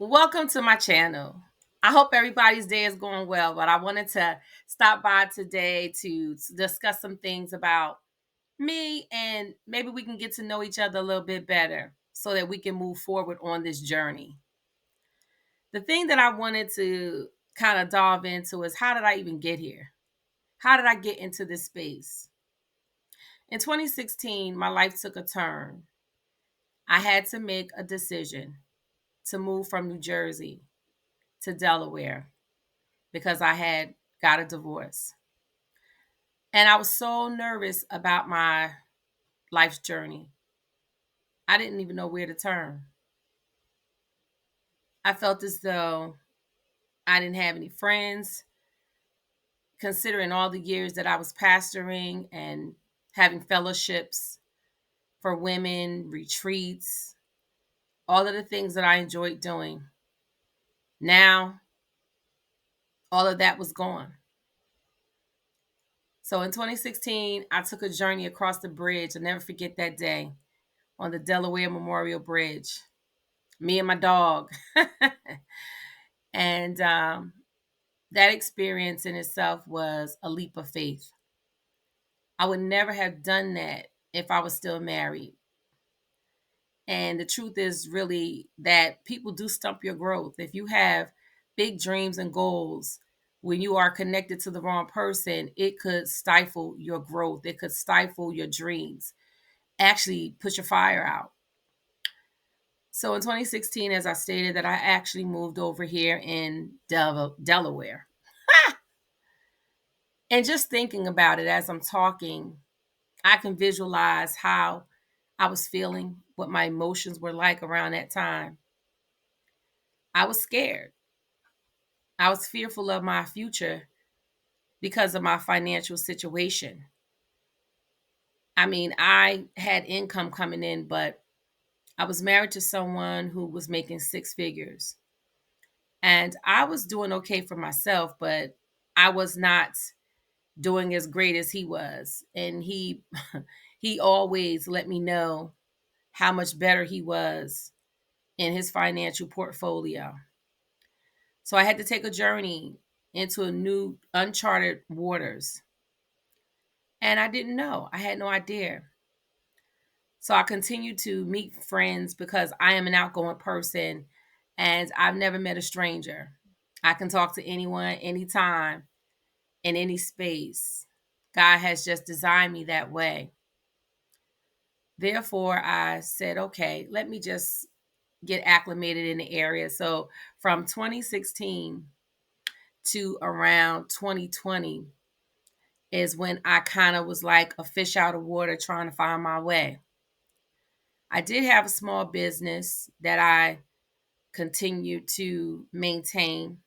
Welcome to my channel. I hope everybody's day is going well, but I wanted to stop by today to discuss some things about me and maybe we can get to know each other a little bit better so that we can move forward on this journey. The thing that I wanted to kind of dive into is how did I even get here? How did I get into this space? In 2016, my life took a turn. I had to make a decision to move from New Jersey to Delaware because I had got a divorce. And I was so nervous about my life's journey. I didn't even know where to turn. I felt as though I didn't have any friends, considering all the years that I was pastoring and having fellowships for women, retreats, all of the things that I enjoyed doing. Now, all of that was gone. So in 2016, I took a journey across the bridge. I'll never forget that day on the Delaware Memorial Bridge. Me and my dog. and that experience in itself was a leap of faith. I would never have done that if I was still married. And the truth is really that people do stump your growth. If you have big dreams and goals, when you are connected to the wrong person, it could stifle your growth. It could stifle your dreams, actually put your fire out. So in 2016, as I stated, that I actually moved over here in Delaware. And just thinking about it as I'm talking, I can visualize how I was feeling, what my emotions were like around that time. I was scared. I was fearful of my future because of my financial situation. I mean, I had income coming in, but I was married to someone who was making six figures. And I was doing okay for myself, but I was not doing as great as he was. And he he always let me know how much better he was in his financial portfolio. So I had to take a journey into a new uncharted waters. And I didn't know. I had no idea. So I continued to meet friends because I am an outgoing person and I've never met a stranger. I can talk to anyone, anytime, in any space. God has just designed me that way. Therefore, I said, okay, let me just get acclimated in the area. So from 2016 to around 2020 is when I kind of was like a fish out of water trying to find my way. I did have a small business that I continued to maintain.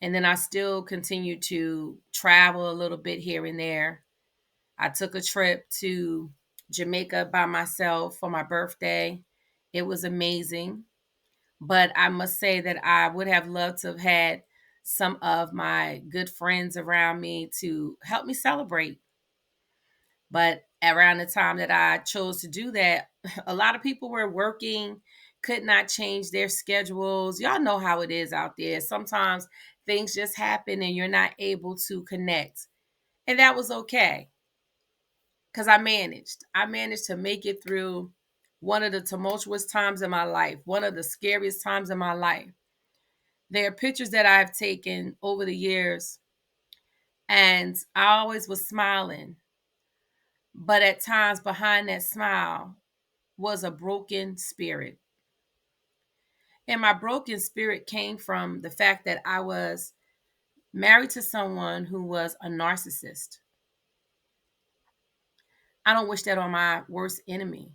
And then I still continued to travel a little bit here and there. I took a trip to Jamaica by myself for my birthday. It was amazing. But I must say that I would have loved to have had some of my good friends around me to help me celebrate. But around the time that I chose to do that, a lot of people were working, could not change their schedules. Y'all know how it is out there. Sometimes things just happen and you're not able to connect. And that was okay because I managed. I managed to make it through one of the tumultuous times in my life, one of the scariest times in my life. There are pictures that I've taken over the years, and I always was smiling. But at times, behind that smile was a broken spirit. And my broken spirit came from the fact that I was married to someone who was a narcissist. I don't wish that on my worst enemy.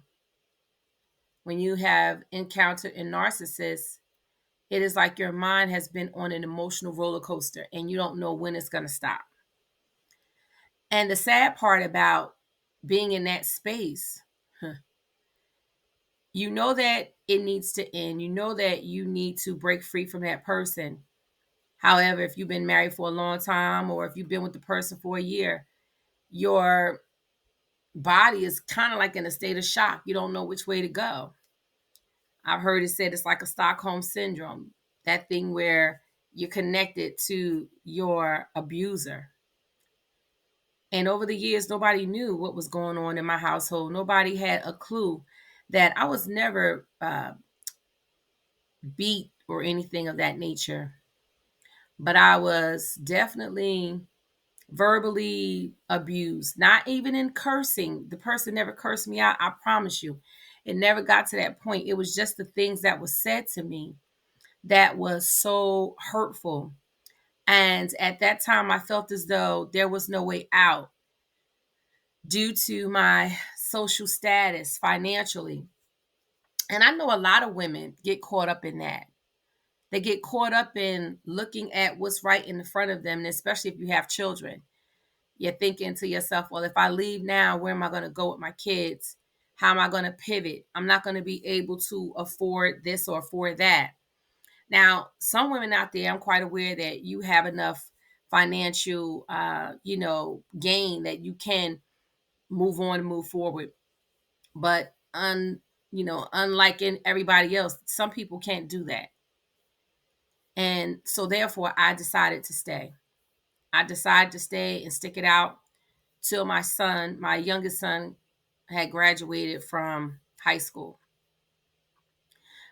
When you have encountered a narcissist, it is like your mind has been on an emotional roller coaster and you don't know when it's going to stop. And the sad part about being in that space, you know that it needs to end. You know that you need to break free from that person. However, if you've been married for a long time or if you've been with the person for a year, your body is kind of like in a state of shock. You don't know which way to go. I've heard it said it's like a Stockholm syndrome, that thing where you're connected to your abuser. And over the years, nobody knew what was going on in my household. Nobody had a clue that I was never beat or anything of that nature. But I was definitely verbally abused, not even in cursing. The person never cursed me out, I promise you. It never got to that point. It was just the things that was said to me that was so hurtful. And at that time, I felt as though there was no way out due to my social status financially. And I know a lot of women get caught up in that. They get caught up in looking at what's right in the front of them, and especially if you have children. You're thinking to yourself, well, if I leave now, where am I going to go with my kids? How am I going to pivot? I'm not going to be able to afford this or afford that. Now, some women out there, I'm quite aware that you have enough financial, gain that you can move on and move forward. But unlike in everybody else, some people can't do that. And so therefore I decided to stay. I decided to stay and stick it out till my youngest son, had graduated from high school.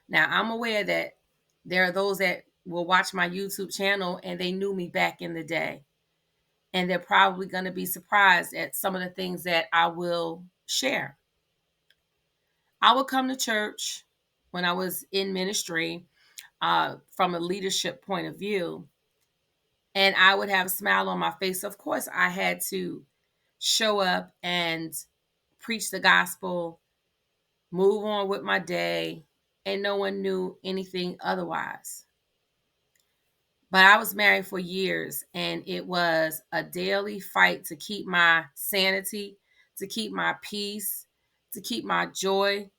Now I'm aware that there are those that will watch my YouTube channel and they knew me back in the day. And they're probably going to be surprised at some of the things that I will share. I would come to church when I was in ministry, from a leadership point of view, and I would have a smile on my face. Of course, I had to show up and preach the gospel, move on with my day, and no one knew anything otherwise. But I was married for years, and it was a daily fight to keep my sanity, to keep my peace, to keep my joy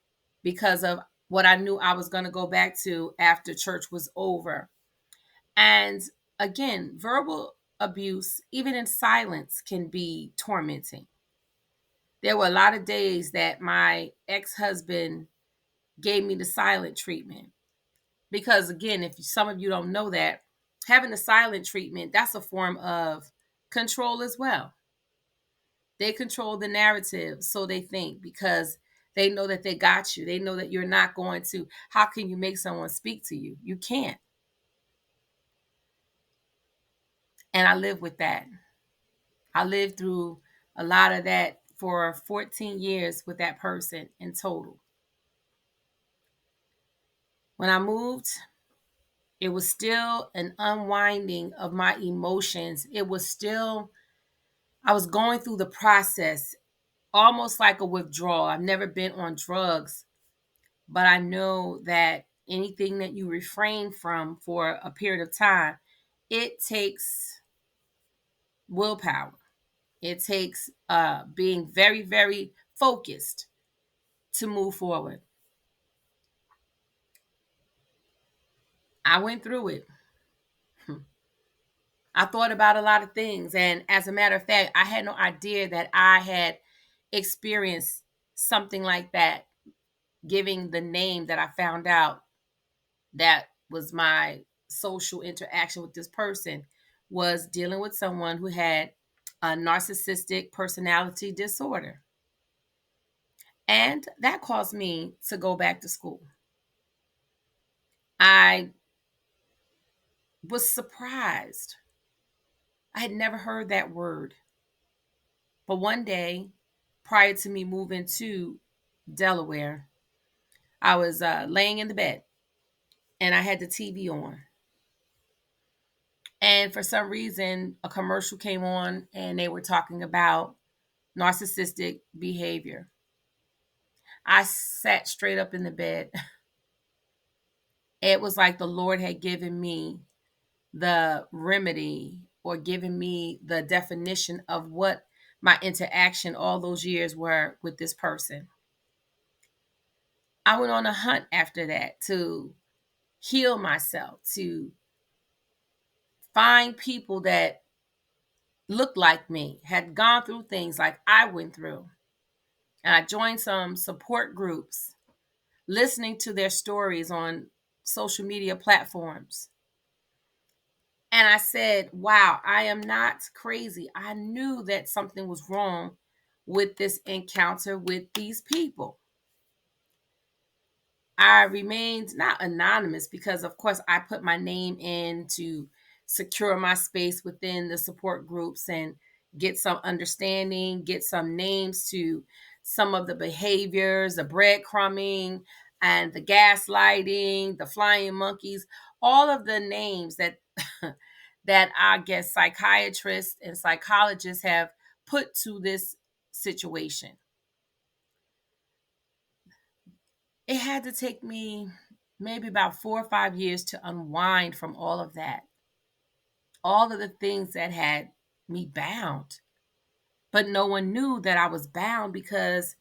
because of what I knew I was going to go back to after church was over. And again, verbal abuse, even in silence, can be tormenting. There were a lot of days that my ex husband gave me the silent treatment. Because again, if some of you don't know that, having the silent treatment, that's a form of control as well. They control the narrative, so they think, because they know that they got you. They know that you're not going to. How can you make someone speak to you? You can't. And I live with that. I lived through a lot of that for 14 years with that person in total. When I moved, it was still an unwinding of my emotions. It was still, I was going through the process, almost like a withdrawal. I've never been on drugs, but I know that anything that you refrain from for a period of time, it takes willpower. It takes being very, very focused to move forward. I went through it. I thought about a lot of things. And as a matter of fact, I had no idea that I had experienced something like that, giving the name that I found out that was my social interaction with this person was dealing with someone who had a narcissistic personality disorder. And that caused me to go back to school. I was surprised. I had never heard that word. But one day, prior to me moving to Delaware, I was laying in the bed and I had the TV on. And for some reason, a commercial came on and they were talking about narcissistic behavior. I sat straight up in the bed. It was like the Lord had given me the remedy or given me the definition of what my interaction all those years were with this person. I went on a hunt after that to heal myself, to find people that looked like me, had gone through things like I went through. And I joined some support groups, listening to their stories on social media platforms. And I said, wow, I am not crazy. I knew that something was wrong with this encounter with these people. I remained not anonymous because, of course, I put my name in to secure my space within the support groups and get some understanding, get some names to some of the behaviors, the breadcrumbing, and the gaslighting, the flying monkeys, all of the names that that I guess psychiatrists and psychologists have put to this situation. It had to take me maybe about 4 or 5 years to unwind from all of that, all of the things that had me bound. But no one knew that I was bound because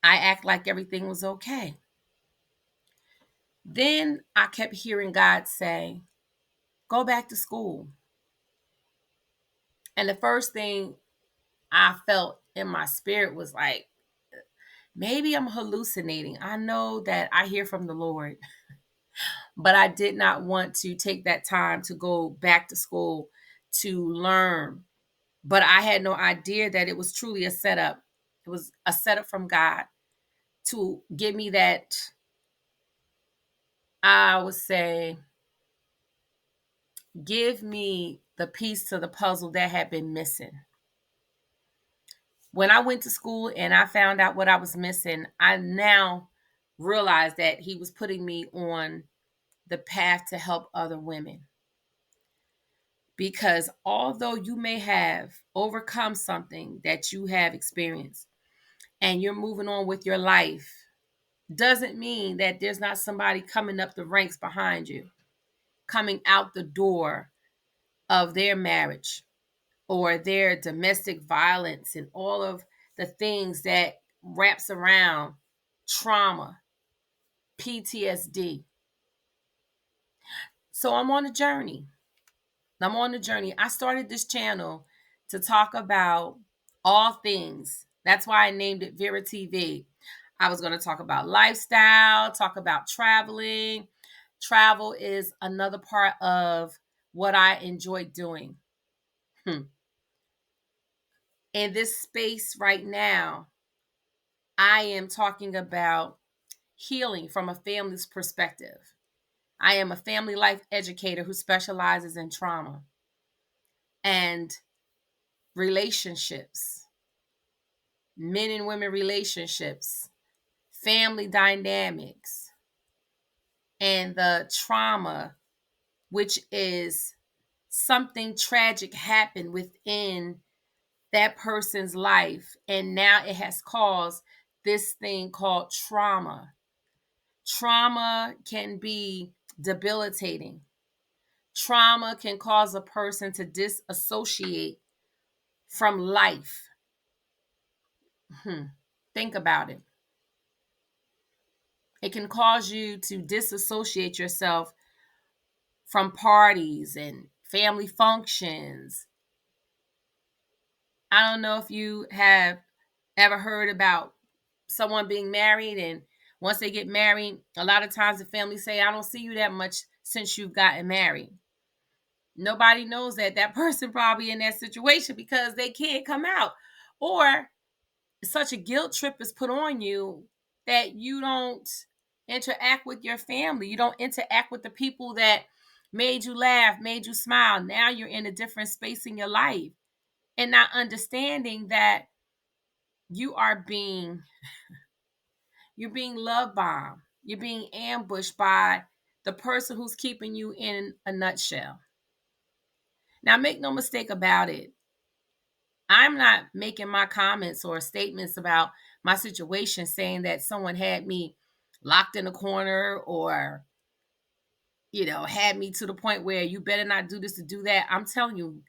I act like everything was okay. Then I kept hearing God say, go back to school. And the first thing I felt in my spirit was like, maybe I'm hallucinating. I know that I hear from the Lord, but I did not want to take that time to go back to school to learn. But I had no idea that it was truly a setup. It was a setup from God to give me that, I would say, give me the piece to the puzzle that had been missing. When I went to school and I found out what I was missing, I now realized that He was putting me on the path to help other women. Because although you may have overcome something that you have experienced and you're moving on with your life, doesn't mean that there's not somebody coming up the ranks behind you, coming out the door of their marriage or their domestic violence and all of the things that wraps around trauma, PTSD. So I'm on a journey. I'm on a journey. I started this channel to talk about all things. That's why I named it Vera TV. I was going to talk about lifestyle, talk about traveling. Travel is another part of what I enjoy doing. In this space right now, I am talking about healing from a family's perspective. I am a family life educator who specializes in trauma and relationships, men and women relationships, family dynamics, and the trauma, which is something tragic happened within that person's life. And now it has caused this thing called trauma. Trauma can be debilitating. Trauma can cause a person to disassociate from life. Think about it. It can cause you to disassociate yourself from parties and family functions. I don't know if you have ever heard about someone being married, and once they get married, a lot of times the family say, I don't see you that much since you've gotten married. Nobody knows that that person probably in that situation because they can't come out. Or such a guilt trip is put on you that you don't interact with your family. You don't interact with the people that made you laugh, made you smile. Now you're in a different space in your life and not understanding that you are being you're being love bombed. You're being ambushed by the person who's keeping you in a nutshell. Now make no mistake about it. I'm not making my comments or statements about my situation saying that someone had me locked in a corner or, had me to the point where you better not do this to do that. I'm telling you,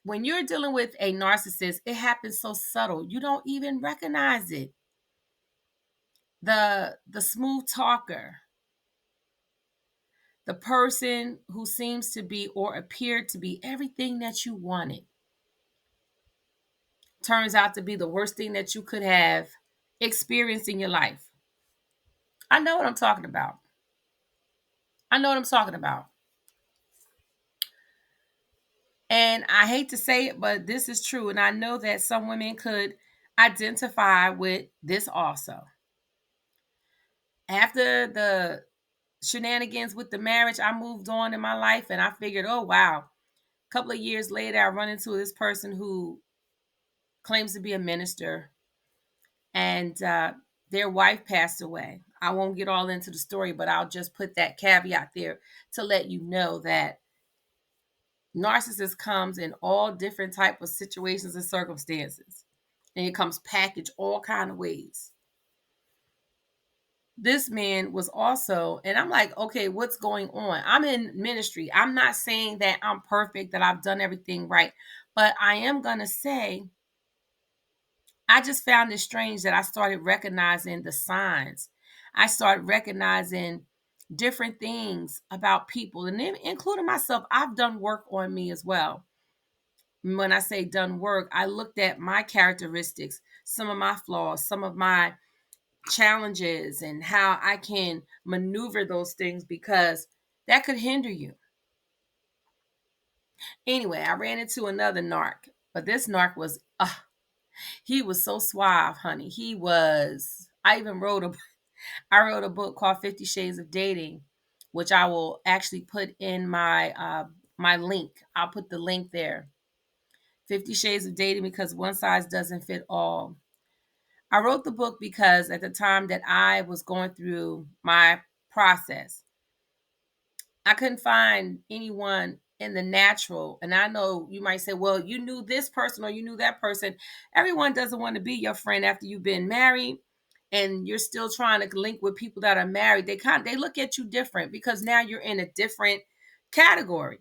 when you're dealing with a narcissist, it happens so subtle. You don't even recognize it. The smooth talker, the person who seems to be or appeared to be everything that you wanted, turns out to be the worst thing that you could have experienced in your life. I know what I'm talking about. I know what I'm talking about. And I hate to say it, but this is true. And I know that some women could identify with this also. After the shenanigans with the marriage, I moved on in my life and I figured, oh, wow. A couple of years later, I run into this person who claims to be a minister and their wife passed away. I won't get all into the story, but I'll just put that caveat there to let you know that narcissist comes in all different type of situations and circumstances, and it comes packaged all kind of ways. This man was also, and I'm like, okay, what's going on? I'm in ministry. I'm not saying that I'm perfect, that I've done everything right, but I am gonna say I just found it strange that I started recognizing the signs. I started recognizing different things about people, and then including myself. I've done work on me as well. When I say done work, I looked at my characteristics, some of my flaws, some of my challenges, and how I can maneuver those things because that could hinder you. Anyway, I ran into another narc, but this narc was, he was so suave, honey. He was, I wrote a book called 50 Shades of Dating, which I will actually put in my link. I'll put the link there. 50 Shades of Dating, because one size doesn't fit all. I wrote the book because at the time that I was going through my process, I couldn't find anyone in the natural. And I know you might say, well, you knew this person or you knew that person. Everyone doesn't want to be your friend after you've been married and you're still trying to link with people that are married. They look at you different because now you're in a different category.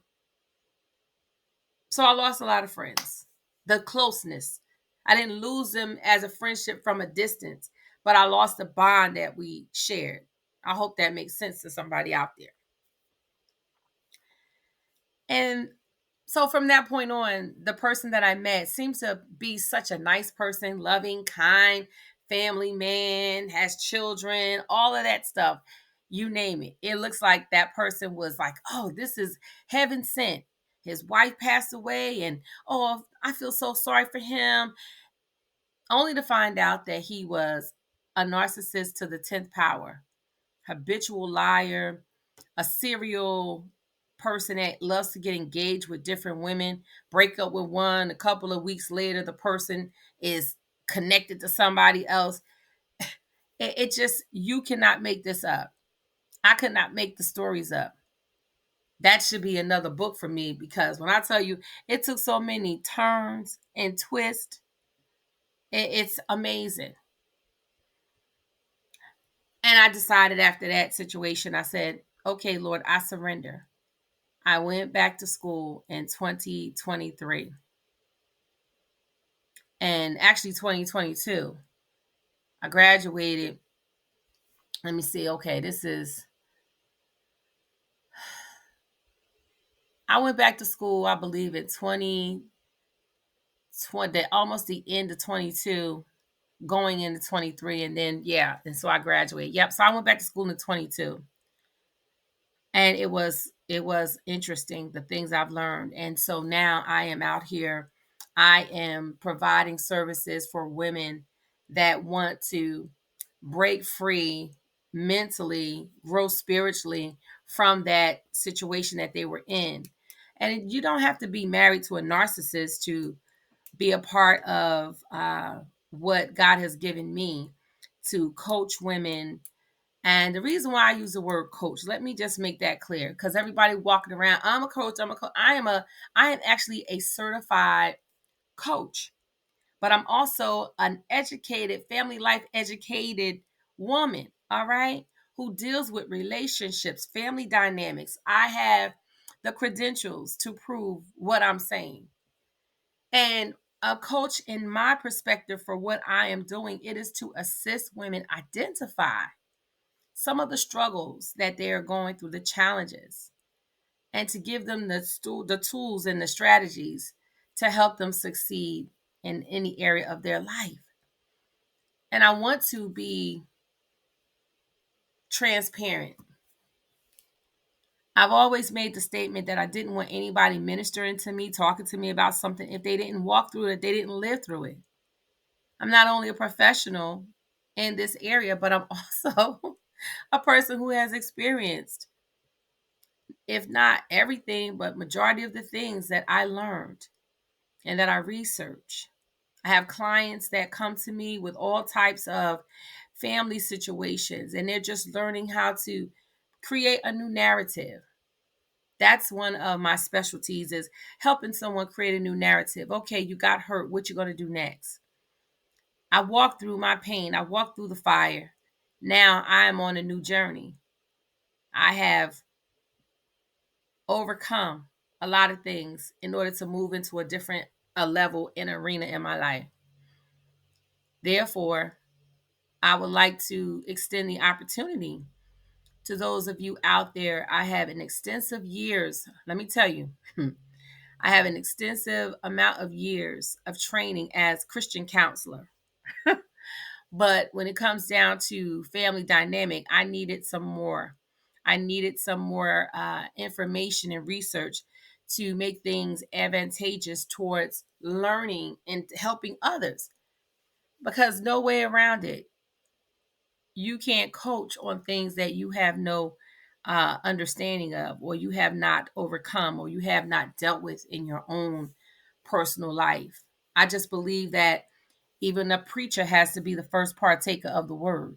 So I lost a lot of friends. The closeness. I didn't lose them as a friendship from a distance, but I lost the bond that we shared. I hope that makes sense to somebody out there. And so from that point on, the person that I met seems to be such a nice person, loving, kind, family man, has children, all of that stuff. You name it. It looks like that person was like, oh, this is heaven sent. His wife passed away, and oh, I feel so sorry for him. Only to find out that he was a narcissist to the 10th power, habitual liar, a serial person that loves to get engaged with different women, break up with one, a couple of weeks later, the person is connected to somebody else. It just, you cannot make this up. I could not make the stories up. That should be another book for me because when I tell you, it took so many turns and twists, it's amazing. And I decided after that situation, I said, okay, Lord, I surrender. I went back to school in 2023 and actually 2022. I graduated. Let me see. Okay, I went back to school, I believe, in 2020, almost the end of 22, going into 23. And then, yeah. And so I graduated. Yep. So I went back to school in 22. And it was interesting, the things I've learned. And so now I am out here. I am providing services for women that want to break free mentally, grow spiritually from that situation that they were in. And you don't have to be married to a narcissist to be a part of what God has given me to coach women. And the reason why I use the word coach, let me just make that clear, because everybody walking around, I'm a coach, I'm a coach. I am actually a certified coach, but I'm also an educated, family life educated woman, all right, who deals with relationships, family dynamics. I have the credentials to prove what I'm saying. And a coach, in my perspective, for what I am doing, it is to assist women identify some of the struggles that they are going through, the challenges, and to give them the tools and the strategies to help them succeed in any area of their life. And I want to be transparent. I've always made the statement that I didn't want anybody ministering to me, talking to me about something if they didn't walk through it, they didn't live through it. I'm not only a professional in this area, but I'm also a person who has experienced, if not everything, but majority of the things that I learned and that I research. I have clients that come to me with all types of family situations, and they're just learning how to create a new narrative. That's one of my specialties, is helping someone create a new narrative. Okay, you got hurt. What you going to do next? I walked through my pain. I walked through the fire. Now I am on a new journey. I have overcome a lot of things in order to move into a different a level and arena in my life. Therefore, I would like to extend the opportunity to those of you out there. I have an extensive years, let me tell you, I have an extensive amount of years of training as Christian counselor. But when it comes down to family dynamic, I needed some more. I needed some more information and research to make things advantageous towards learning and helping others, because no way around it. You can't coach on things that you have no understanding of, or you have not overcome, or you have not dealt with in your own personal life. I just believe that even a preacher has to be the first partaker of the word.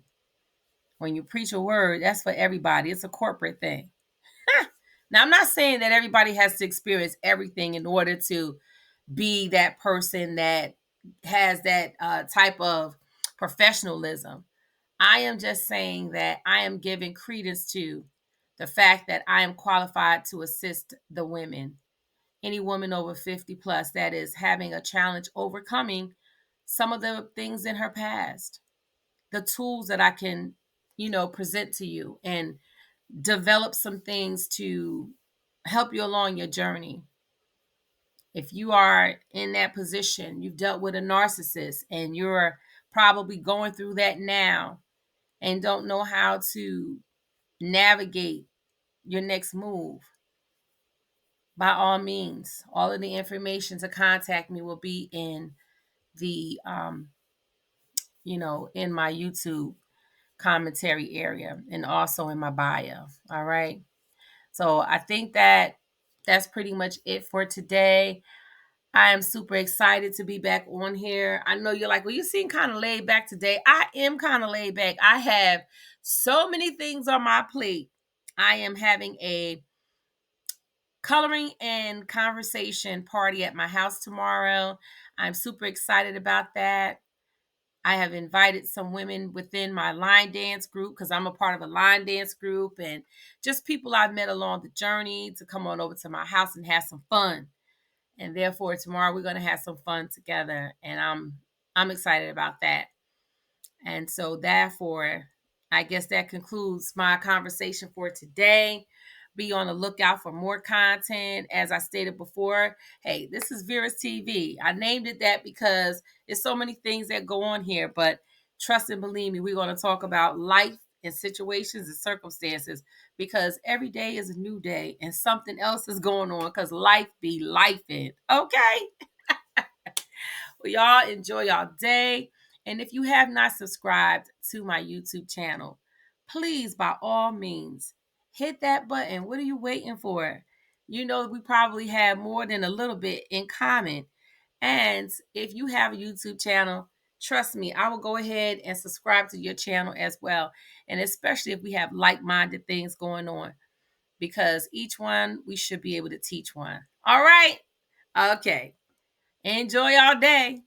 When you preach a word, that's for everybody. It's a corporate thing. Now, I'm not saying that everybody has to experience everything in order to be that person that has that type of professionalism. I am just saying that I am giving credence to the fact that I am qualified to assist the women, any woman over 50 plus that is having a challenge overcoming some of the things in her past, the tools that I can, present to you and develop some things to help you along your journey. If you are in that position, you've dealt with a narcissist and you're probably going through that now and don't know how to navigate your next move, by all means, all of the information to contact me will be in the in my YouTube commentary area and also in my bio. All right. So I think that that's pretty much it for today. I am super excited to be back on here. I know you're like, well, you seem kind of laid back today. I am kind of laid back. I have so many things on my plate. I am having a coloring and conversation party at my house tomorrow. I'm super excited about that. I have invited some women within my line dance group, because I'm a part of a line dance group, and just people I've met along the journey to come on over to my house and have some fun. And therefore, tomorrow we're going to have some fun together, and I'm excited about that. And so therefore, I guess that concludes my conversation for today. Be on the lookout for more content. As I stated before, hey, this is Vera's TV. I named it that because there's so many things that go on here, but trust and believe me, we're going to talk about life and situations and circumstances, because every day is a new day and something else is going on, because life be life in. Okay? Well, y'all enjoy y'all day. And if you have not subscribed to my YouTube channel, please, by all means, hit that button. What are you waiting for? You know, we probably have more than a little bit in common. And if you have a YouTube channel, trust me, I will go ahead and subscribe to your channel as well. And especially if we have like-minded things going on, because each one, we should be able to teach one. All right? Okay. Enjoy y'all day.